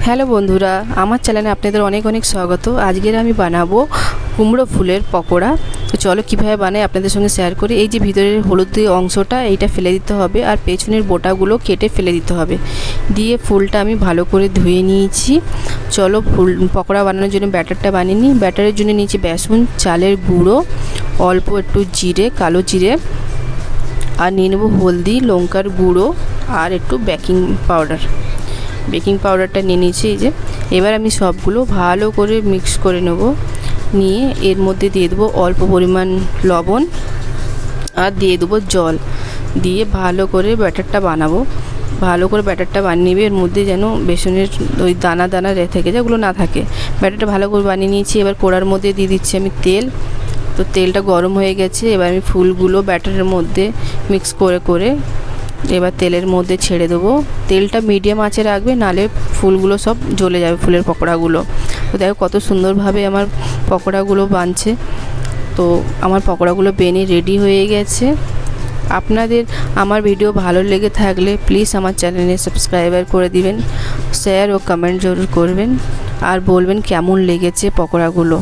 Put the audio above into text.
Hello বন্ধুরা, আমার চ্যানেলে আপনাদের অনেক অনেক স্বাগত। আজকের আমি বানাবো কুমড়ো ফুলের পকোড়া। তো চলো কীভাবে বানাই আপনাদের সঙ্গে শেয়ার করি। এই যে ভিতরের হলুদ অংশটা এইটা ফেলে দিতে হবে, আর পেছনের বোটাগুলো কেটে ফেলে দিতে হবে। দিয়ে ফুলটা আমি ভালো করে ধুয়ে নিয়েছি। চলো ফুল পকোড়া বানানোর জন্য ব্যাটারটা বানিয়ে নিই। ব্যাটারের জন্য নিয়েছি বেসন, চালের গুঁড়ো, অল্প একটু জিরে, কালো জিরে, আর নিয়ে নেবো হলদি, লঙ্কার গুঁড়ো আর একটু বেকিং পাউডারটা নিয়ে নিয়েছি। এই যে এবার আমি সবগুলো ভালো করে মিক্স করে নেব। নিয়ে এর মধ্যে দিয়ে দেবো অল্প পরিমাণ লবণ আর দিয়ে দেবো জল, দিয়ে ভালো করে ব্যাটারটা বানাবো। ভালো করে ব্যাটারটা বানিয়ে নেবে, এর মধ্যে যেন বেসনের ওই দানা দানা থেকে যেগুলো না থাকে। ব্যাটারটা ভালো করে বানিয়ে নিয়েছি। এবার কড়ার মধ্যে দিয়ে দিচ্ছি আমি তেল। তো তেলটা গরম হয়ে গেছে। এবার আমি ফুলগুলো ব্যাটারের মধ্যে মিক্স করে এবার তেলের মধ্যে ছেড়ে দেবো। তেলটা মিডিয়াম আঁচে রাখবে, নালে ফুলগুলো সব জ্বলে যাবে, ফুলের পকোড়াগুলো। তো দেখো কত সুন্দরভাবে আমার পকোড়াগুলো বানছে। তো আমার পকোড়াগুলো বেনে রেডি হয়ে গেছে। আপনাদের আমার ভিডিও ভালো লেগে থাকলে প্লিজ আমার চ্যানেলে সাবস্ক্রাইবার করে দিবেন, শেয়ার ও কমেন্ট জরুর করবেন, আর বলবেন কেমন লেগেছে পকোড়াগুলো।